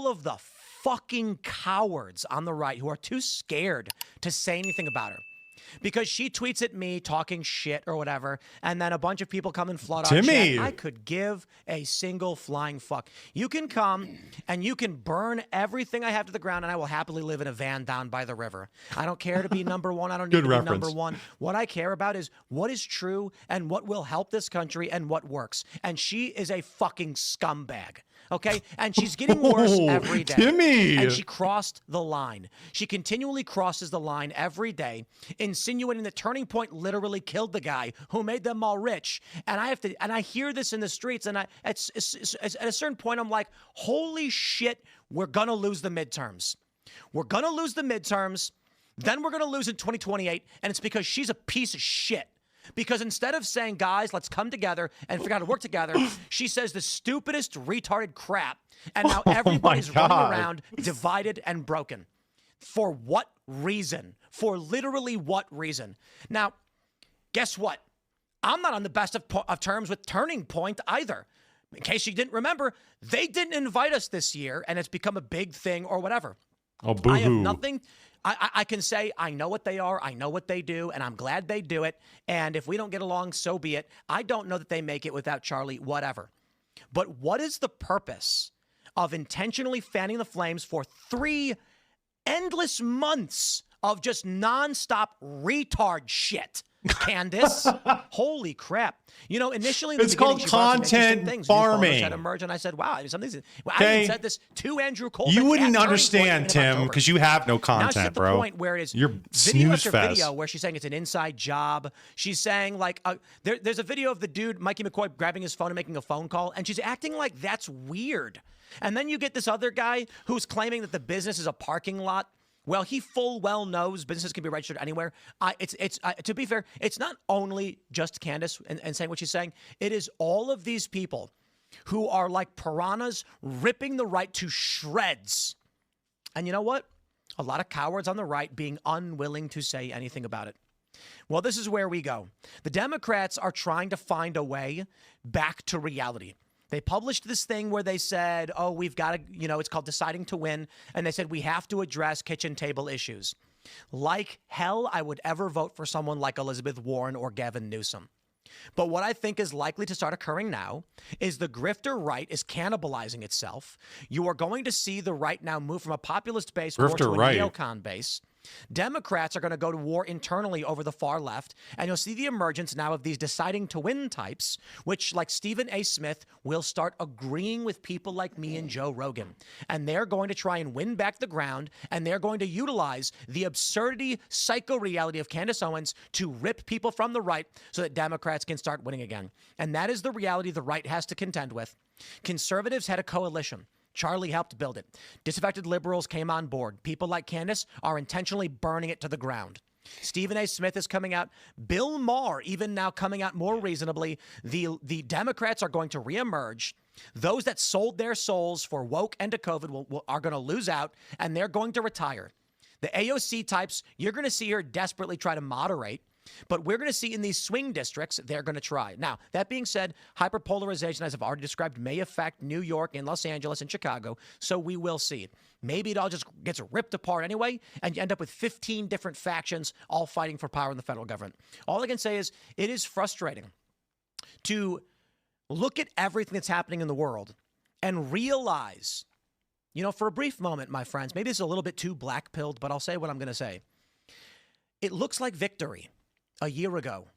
all of the fucking cowards on the right who are too scared to say anything about her. Because she tweets at me talking shit or whatever, and then a bunch of people come and flood our chat. I could give a single flying fuck. You can come and you can burn everything I have to the ground, and I will happily live in a van down by the river. I don't care to be number one. I don't need to be number one. What I care about is what is true and what will help this country and what works. And she is a fucking scumbag. Okay? And she's getting worse every day. Timmy! And she crossed the line. She continually crosses the line every day, insinuating that Turning Point literally killed the guy who made them all rich. And I hear this in the streets, and at a certain point, I'm like, holy shit, we're gonna lose the midterms. We're gonna lose the midterms, then we're gonna lose in 2028, and it's because she's a piece of shit. Because instead of saying, guys, let's come together and figure out how to work together, she says the stupidest retarded crap. And now everybody's running around divided and broken. For what reason? For literally what reason? Now, guess what? I'm not on the best of terms with Turning Point either. In case you didn't remember, they didn't invite us this year, and it's become a big thing or whatever. Oh, boo-hoo. I have nothing. I can say I know what they are, I know what they do, and I'm glad they do it. And if we don't get along, so be it. I don't know that they make it without Charlie, whatever. But what is the purpose of intentionally fanning the flames for 3 endless months of just nonstop retard shit? Candace, holy crap! You know, initially in the it's called content farming. Had emerged, and I said, "Wow, something's." Well, I even said this to Andrew Cole. You wouldn't understand, Tim, because you have no content, now she's at bro. The point where it is You're video after snooze-fest. video where she's saying it's an inside job. She's saying like, there's a video of the dude Mikey McCoy grabbing his phone and making a phone call, and she's acting like that's weird. And then you get this other guy who's claiming that the business is a parking lot. Well, he full well knows businesses can be registered anywhere. To be fair, it's not only just Candace and saying what she's saying. It is all of these people who are like piranhas ripping the right to shreds. And you know what? A lot of cowards on the right being unwilling to say anything about it. Well, this is where we go. The Democrats are trying to find a way back to reality. They published this thing where they said, oh, we've got to, it's called Deciding to Win. And they said, we have to address kitchen table issues. Like hell, I would ever vote for someone like Elizabeth Warren or Gavin Newsom. But what I think is likely to start occurring now is the grifter right is cannibalizing itself. You are going to see the right now move from a populist base more to a neocon base. Democrats are going to go to war internally over the far left, and you'll see the emergence now of these deciding to win types, which, like Stephen A. Smith, will start agreeing with people like me and Joe Rogan. And they're going to try and win back the ground, and they're going to utilize the absurdity, psycho-reality of Candace Owens to rip people from the right so that Democrats can start winning again. And that is the reality the right has to contend with. Conservatives had a coalition. Charlie helped build it. Disaffected liberals came on board. People like Candace are intentionally burning it to the ground. Stephen A. Smith is coming out. Bill Maher even now coming out more reasonably. The Democrats are going to reemerge. Those that sold their souls for woke and to COVID are going to lose out, and they're going to retire. The AOC types, you're going to see her desperately try to moderate. But we're going to see in these swing districts, they're going to try. Now, that being said, hyperpolarization, as I've already described, may affect New York and Los Angeles and Chicago, so we will see it. Maybe it all just gets ripped apart anyway, and you end up with 15 different factions all fighting for power in the federal government. All I can say is it is frustrating to look at everything that's happening in the world and realize, for a brief moment, my friends, maybe it's a little bit too black-pilled, but I'll say what I'm going to say. It looks like victory. A year ago,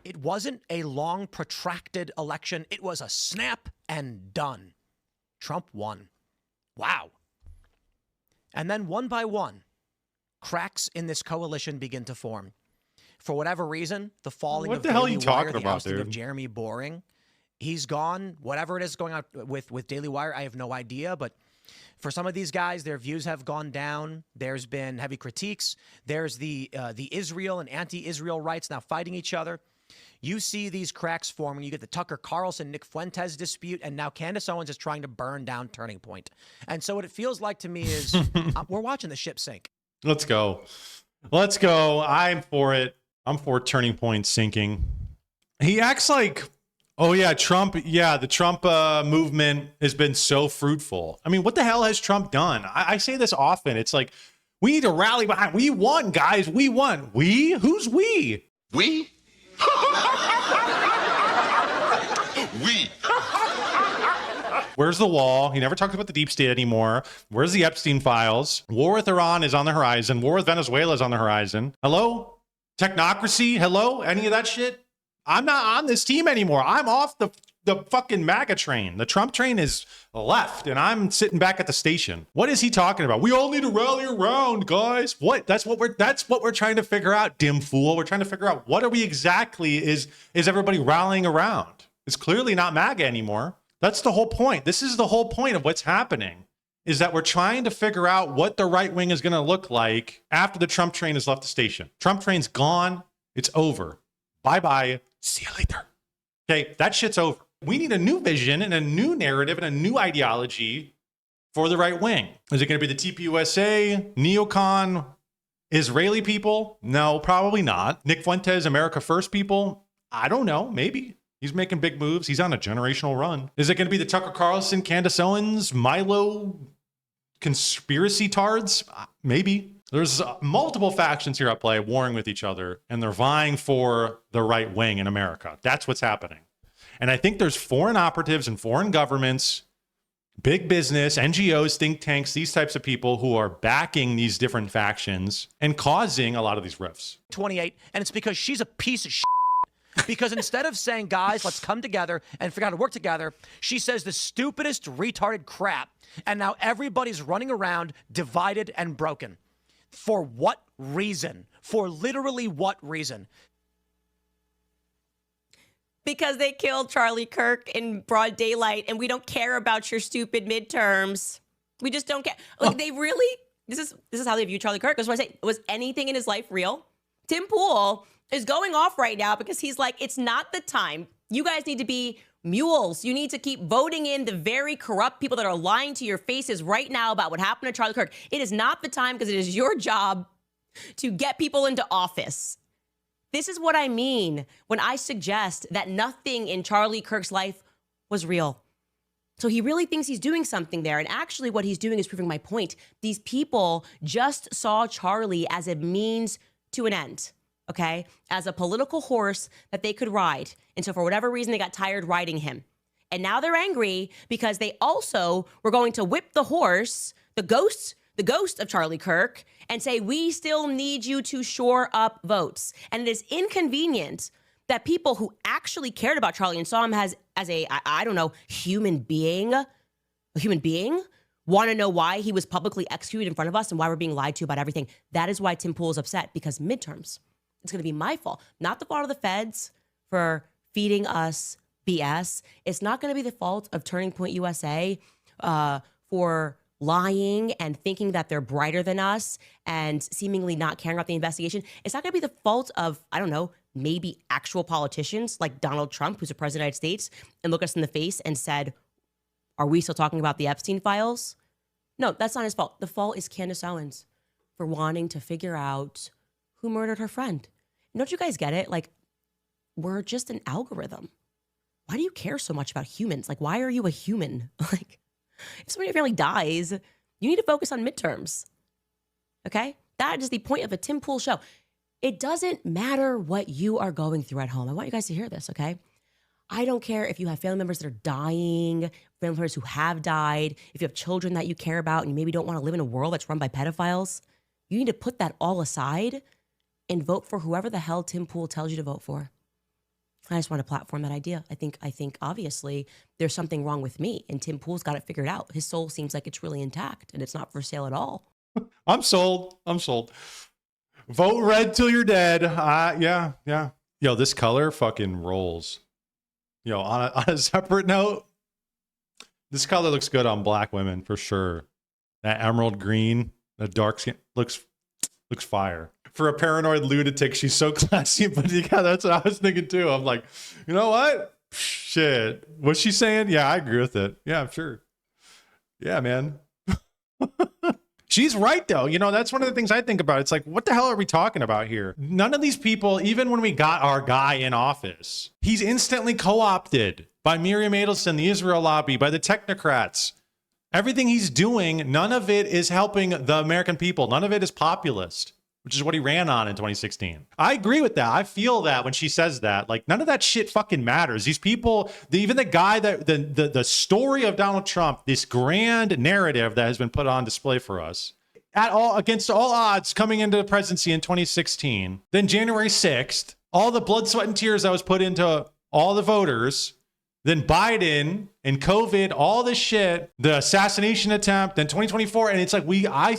it wasn't a long, protracted election. It was a snap and done. Trump won. Wow. And then one by one, cracks in this coalition begin to form. For whatever reason, the falling of Daily Wire, the ousting of Jeremy Boring, he's gone. Whatever it is going on with Daily Wire, I have no idea, but for some of these guys, their views have gone down. There's been heavy critiques. There's the Israel and anti-Israel rights now fighting each other. You see these cracks forming. You get the Tucker Carlson, Nick Fuentes dispute, and now Candace Owens is trying to burn down Turning Point. And so what it feels like to me is we're watching the ship sink. Let's go. Let's go. I'm for it. I'm for Turning Point sinking. He acts like Oh yeah, Trump. Yeah, the Trump movement has been so fruitful. I mean, what the hell has Trump done? I say this often. It's like we need to rally behind. We won, guys. We won. We? Who's we? We? We. Where's the wall? He never talks about the deep state anymore. Where's the Epstein files? War with Iran is on the horizon. War with Venezuela is on the horizon. Hello? Technocracy? Hello? Any of that shit? I'm not on this team anymore. I'm off the fucking MAGA train. The Trump train is left, and I'm sitting back at the station. What is he talking about? We all need to rally around, guys. What? That's what we're trying to figure out, dim fool. We're trying to figure out what are we exactly is everybody rallying around? It's clearly not MAGA anymore. That's the whole point. This is the whole point of what's happening, is that we're trying to figure out what the right wing is going to look like after the Trump train has left the station. Trump train's gone. It's over. Bye-bye. See you later. Okay, that shit's over. We need a new vision and a new narrative and a new ideology for the right wing. Is it going to be the TPUSA, neocon, Israeli people? No, probably not. Nick Fuentes, America First people? I don't know. Maybe. He's making big moves. He's on a generational run. Is it going to be the Tucker Carlson, Candace Owens, Milo conspiracy tards? Maybe. There's multiple factions here at play warring with each other, and they're vying for the right wing in America. That's what's happening. And I think there's foreign operatives and foreign governments, big business, NGOs, think tanks, these types of people who are backing these different factions and causing a lot of these rifts. 28, and it's because she's a piece of shit. Because instead of saying, guys, let's come together and figure out how to work together, she says the stupidest, retarded crap. And now everybody's running around divided and broken. For what reason? For literally what reason? Because they killed Charlie Kirk in broad daylight, and we don't care about your stupid midterms. We just don't care. Like, they really, this is how they view Charlie Kirk. That's why I say, was anything in his life real? Tim Pool is going off right now because he's like, it's not the time. You guys need to be mules. You need to keep voting in the very corrupt people that are lying to your faces right now about what happened to Charlie Kirk. It is not the time because it is your job to get people into office. This is what I mean when I suggest that nothing in Charlie Kirk's life was real. So he really thinks he's doing something there. And actually what he's doing is proving my point. These people just saw Charlie as a means to an end. Okay, as a political horse that they could ride. And so for whatever reason, they got tired riding him. And now they're angry because they also were going to whip the horse, the ghost of Charlie Kirk, and say, we still need you to shore up votes. And it is inconvenient that people who actually cared about Charlie and saw him as a, I don't know, human being, want to know why he was publicly executed in front of us and why we're being lied to about everything. That is why Tim Pool is upset, because midterms. It's going to be my fault, not the fault of the feds for feeding us BS. It's not going to be the fault of Turning Point USA for lying and thinking that they're brighter than us and seemingly not caring about the investigation. It's not going to be the fault of, I don't know, maybe actual politicians like Donald Trump, who's a president of the United States, and look us in the face and said, are we still talking about the Epstein files? No, that's not his fault. The fault is Candace Owens for wanting to figure out who murdered her friend. Don't you guys get it? Like, we're just an algorithm. Why do you care so much about humans? Like, why are you a human? Like, if somebody in your family dies, you need to focus on midterms. Okay? That is the point of a Tim Pool show. It doesn't matter what you are going through at home. I want you guys to hear this, okay? I don't care if you have family members that are dying, family members who have died, if you have children that you care about and you maybe don't want to live in a world that's run by pedophiles. You need to put that all aside and vote for whoever the hell Tim Pool tells you to vote for. I just want to platform that idea. I think obviously there's something wrong with me, and Tim Pool's got it figured out. His soul seems like it's really intact and it's not for sale at all. I'm sold. Vote red till you're dead. Yeah. Yo, this color fucking rolls. Yo, on a separate note, this color looks good on black women for sure. That emerald green, the dark skin looks fire. For a paranoid lunatic, she's so classy. But yeah, that's what I was thinking too. I'm like, you know what? Shit. What's she saying? Yeah, I agree with it. Yeah, sure. Yeah, man. She's right, though. You know, that's one of the things I think about. It's like, what the hell are we talking about here? None of these people, even when we got our guy in office, he's instantly co-opted by Miriam Adelson, the Israel lobby, by the technocrats. Everything he's doing, none of it is helping the American people. None of it is populist, which is what he ran on in 2016. I agree with that. I feel that when she says that, like, none of that shit fucking matters. These people, even the guy that the story of Donald Trump, this grand narrative that has been put on display for us, against all odds coming into the presidency in 2016, then January 6th, all the blood, sweat, and tears that was put into all the voters, then Biden and COVID, all this shit, the assassination attempt, then 2024. And it's like, I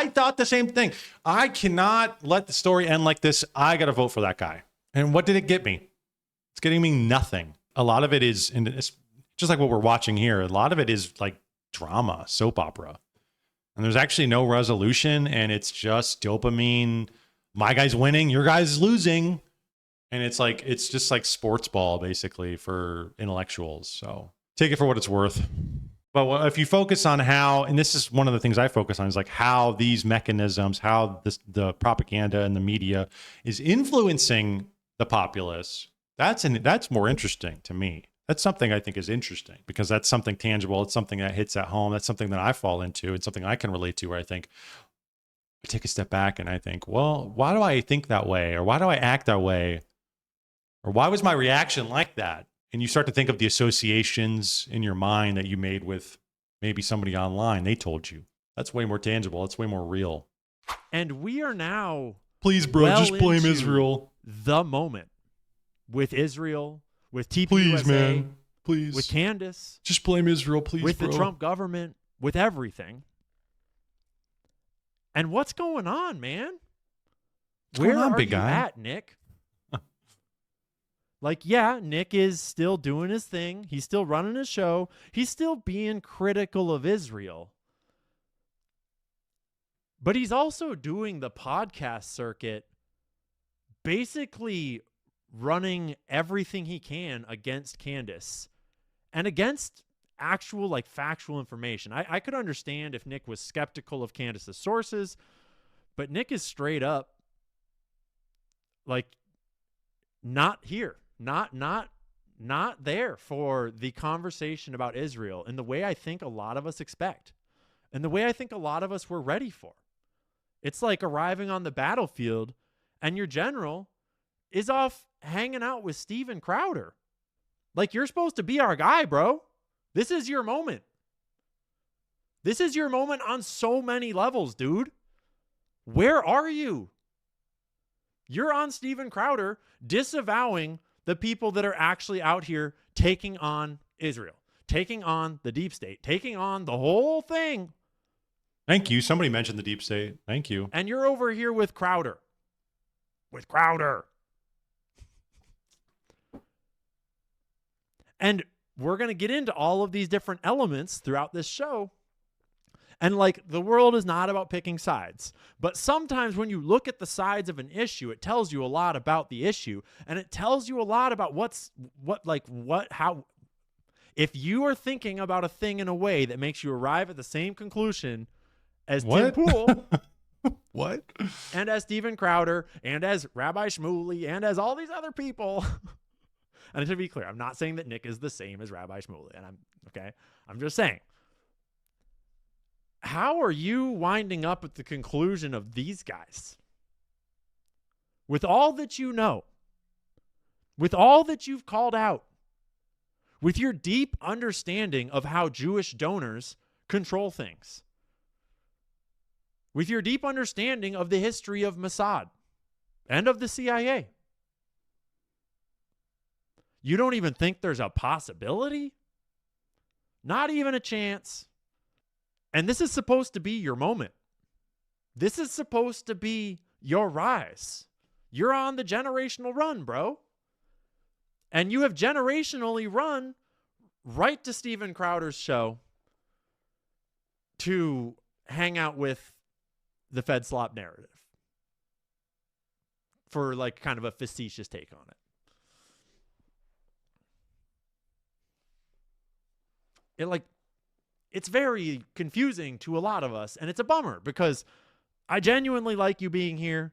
thought the same thing. I cannot let the story end like this. I got to vote for that guy. And what did it get me? It's getting me nothing. A lot of it is, and it's just like what we're watching here. A lot of it is like drama, soap opera. And there's actually no resolution. And it's just dopamine. My guy's winning. Your guy's losing. And it's just like sports ball, basically, for intellectuals. So take it for what it's worth. But if you focus on how, and this is one of the things I focus on, is like how these mechanisms, how the propaganda and the media is influencing the populace, that's more interesting to me. That's something I think is interesting because that's something tangible. It's something that hits at home. That's something that I fall into. It's something I can relate to where I think, I take a step back and I think, well, why do I think that way? Or why do I act that way? Or why was my reaction like that? And you start to think of the associations in your mind that you made with maybe somebody online. They told you. That's way more tangible. That's way more real. And we are now... Please, bro, just blame Israel. The moment. With Israel, with TPUSA. Please, man. Please. With Candace. Just blame Israel, please, with bro. The Trump government. With everything. And what's going on, man? Where are big you guy? at, Nick? Like, yeah, Nick is still doing his thing. He's still running his show. He's still being critical of Israel. But he's also doing the podcast circuit, basically running everything he can against Candace and against actual, like, factual information. I could understand if Nick was skeptical of Candace's sources, but Nick is straight up, like, not here. Not there for the conversation about Israel in the way I think a lot of us expect and the way I think a lot of us were ready for. It's like arriving on the battlefield and your general is off hanging out with Steven Crowder. Like, you're supposed to be our guy, bro. This is your moment. This is your moment on so many levels, dude. Where are you? You're on Steven Crowder disavowing the people that are actually out here taking on Israel, taking on the deep state, taking on the whole thing. Thank you. Somebody mentioned the deep state. Thank you. And you're over here with Crowder. With Crowder. And we're going to get into all of these different elements throughout this show. And, like, the world is not about picking sides. But sometimes when you look at the sides of an issue, it tells you a lot about the issue. And it tells you a lot about how. If you are thinking about a thing in a way that makes you arrive at the same conclusion as Tim Pool. What? And as Steven Crowder, and as Rabbi Shmuley, and as all these other people. And to be clear, I'm not saying that Nick is the same as Rabbi Shmuley. And I'm just saying. How are you winding up at the conclusion of these guys? With all that you know, with all that you've called out, with your deep understanding of how Jewish donors control things, with your deep understanding of the history of Mossad and of the CIA, you don't even think there's a possibility? Not even a chance. And this is supposed to be your moment. This is supposed to be your rise. You're on the generational run, bro. And you have generationally run right to Steven Crowder's show to hang out with the Fed slop narrative for, like, kind of a facetious take on it. it's very confusing to a lot of us. And it's a bummer because I genuinely like you being here.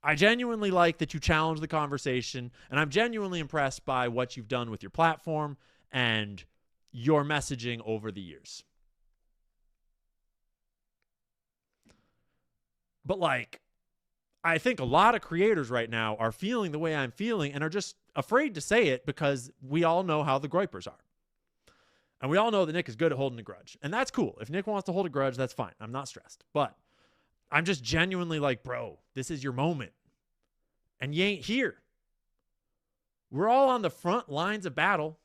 I genuinely like that you challenge the conversation. And I'm genuinely impressed by what you've done with your platform and your messaging over the years. But like, I think a lot of creators right now are feeling the way I'm feeling and are just afraid to say it because we all know how the Groypers are. And we all know that Nick is good at holding a grudge. And that's cool. If Nick wants to hold a grudge, that's fine. I'm not stressed. But I'm just genuinely like, bro, this is your moment. And you ain't here. We're all on the front lines of battle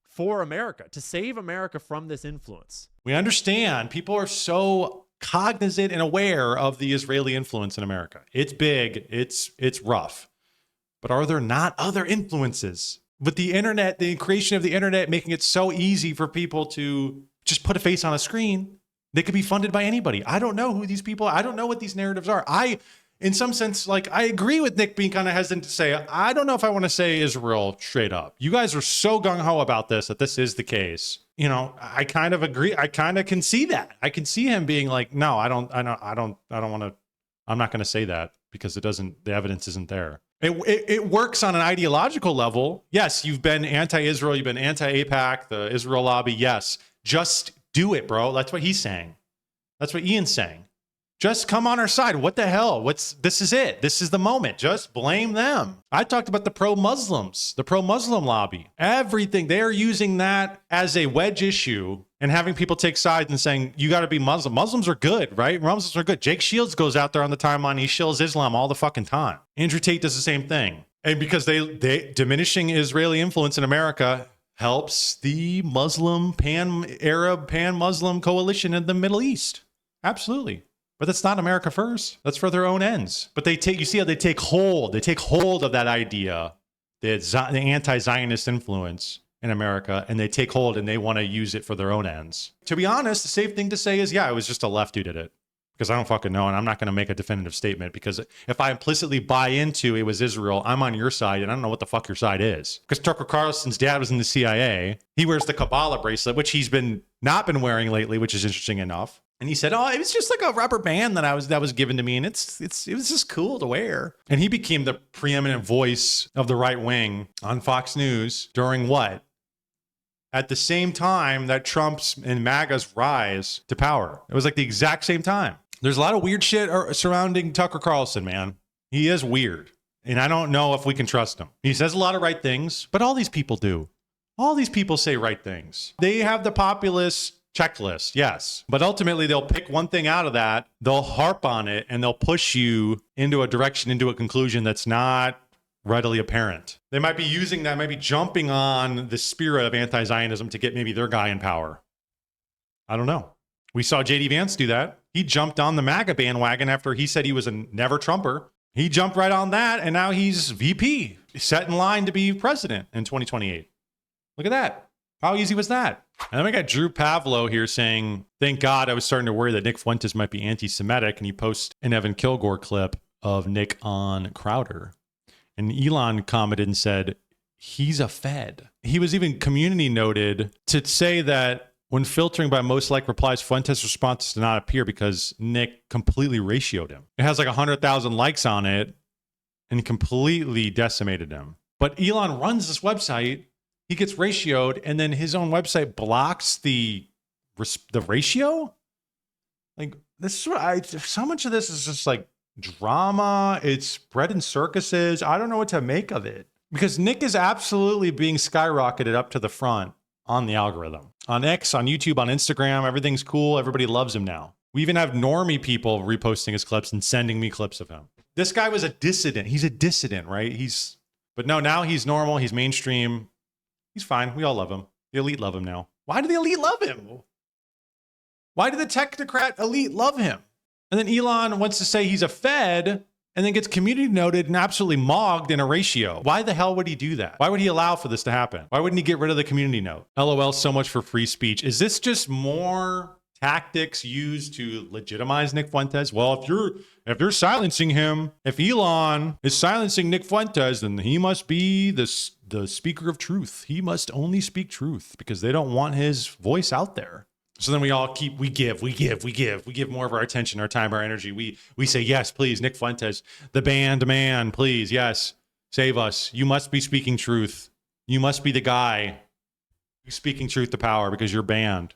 for America, to save America from this influence. We understand people are so cognizant and aware of the Israeli influence in America. It's big, it's rough. But are there not other influences? With the internet, the creation of the internet making it so easy for people to just put a face on a screen, they could be funded by anybody. I don't know who these people are. I don't know what these narratives are. In some sense, like, I agree with Nick being kind of hesitant to say, I don't know if I want to say Israel straight up. You guys are so gung-ho about this, that this is the case. You know, I kind of agree. I kind of can see that. I can see him being like, no, I don't want to, I'm not going to say that because the evidence isn't there. It works on an ideological level. Yes, you've been anti-Israel. You've been anti-AIPAC, the Israel lobby. Yes, just do it, bro. That's what he's saying. That's what Ian's saying. Just come on our side. What the hell? This is it. This is the moment. Just blame them. I talked about the pro-Muslims, the pro-Muslim lobby. Everything. They are using that as a wedge issue and having people take sides and saying, you got to be Muslim. Muslims are good, right? Muslims are good. Jake Shields goes out there on the timeline. He shills Islam all the fucking time. Andrew Tate does the same thing. And because they diminishing Israeli influence in America helps the Muslim, pan-Arab, pan-Muslim coalition in the Middle East. Absolutely. But that's not America first. That's for their own ends. But you see how they take hold. They take hold of that idea, the anti-Zionist influence in America, and they take hold and they want to use it for their own ends. To be honest, the safe thing to say is, yeah, it was just a left who did it. Because I don't fucking know, and I'm not going to make a definitive statement, because if I implicitly buy into it was Israel, I'm on your side, and I don't know what the fuck your side is. Because Tucker Carlson's dad was in the CIA. He wears the Kabbalah bracelet, which he's not been wearing lately, which is interesting enough. And he said, "Oh, it was just like a rubber band that was given to me, and it was just cool to wear." And he became the preeminent voice of the right wing on Fox News during what? At the same time that Trump's and MAGA's rise to power. It was like the exact same time. There's a lot of weird shit surrounding Tucker Carlson, man. He is weird, and I don't know if we can trust him. He says a lot of right things, but all these people do. All these people say right things. They have the populist checklist, yes. But ultimately, they'll pick one thing out of that, they'll harp on it, and they'll push you into a direction, into a conclusion that's not readily apparent. They might be using that, might be jumping on the spirit of anti-Zionism to get maybe their guy in power. I don't know. We saw J.D. Vance do that. He jumped on the MAGA bandwagon after he said he was a never Trumper. He jumped right on that, and now he's VP, set in line to be president in 2028. Look at that. How easy was that? And then we got Drew Pavlo here saying, thank God I was starting to worry that Nick Fuentes might be anti-Semitic, and he posts an Evan Kilgore clip of Nick on Crowder. And Elon commented and said, he's a Fed. He was even community noted to say that when filtering by most like replies, Fuentes' responses did not appear because Nick completely ratioed him. It has like 100,000 likes on it and completely decimated him. But Elon runs this website, he gets ratioed, and then his own website blocks the ratio? Like, this is so much of this is just like drama. It's bread and circuses. I don't know what to make of it. Because Nick is absolutely being skyrocketed up to the front on the algorithm. On X, on YouTube, on Instagram, everything's cool. Everybody loves him now. We even have normie people reposting his clips and sending me clips of him. This guy was a dissident. He's a dissident, right? But no, now he's normal. He's mainstream. He's fine. We all love him. The elite love him now. Why do the elite love him? Why do the technocrat elite love him? And then Elon wants to say he's a Fed and then gets community noted and absolutely mogged in a ratio. Why the hell would he do that? Why would he allow for this to happen? Why wouldn't he get rid of the community note? LOL, so much for free speech. Is this just more tactics used to legitimize Nick Fuentes. Well, if you're silencing him, if Elon is silencing Nick Fuentes, then he must be the speaker of truth. He must only speak truth because they don't want his voice out there. So then we give more of our attention, our time, our energy. We say, yes, please, Nick Fuentes, the banned man, please, yes, save us. You must be speaking truth. You must be the guy who's speaking truth to power because you're banned.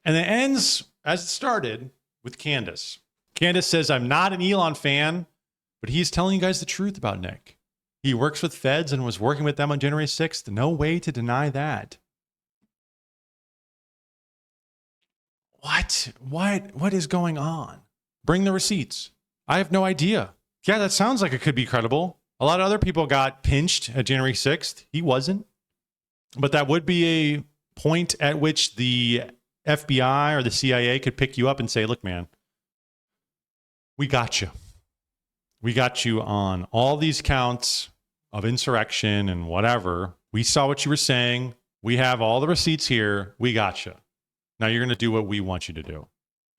And it ends as it started with Candace. Candace says, I'm not an Elon fan, but he's telling you guys the truth about Nick. He works with feds and was working with them on January 6th. No way to deny that. What is going on? Bring the receipts. I have no idea. Yeah, that sounds like it could be credible. A lot of other people got pinched at January 6th. He wasn't. But that would be a point at which the FBI or the CIA could pick you up and say, look, man, we got you. We got you on all these counts of insurrection and whatever. We saw what you were saying. We have all the receipts here. We got you. Now you're going to do what we want you to do.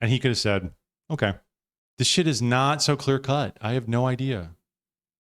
And he could have said, okay, this shit is not so clear cut. I have no idea.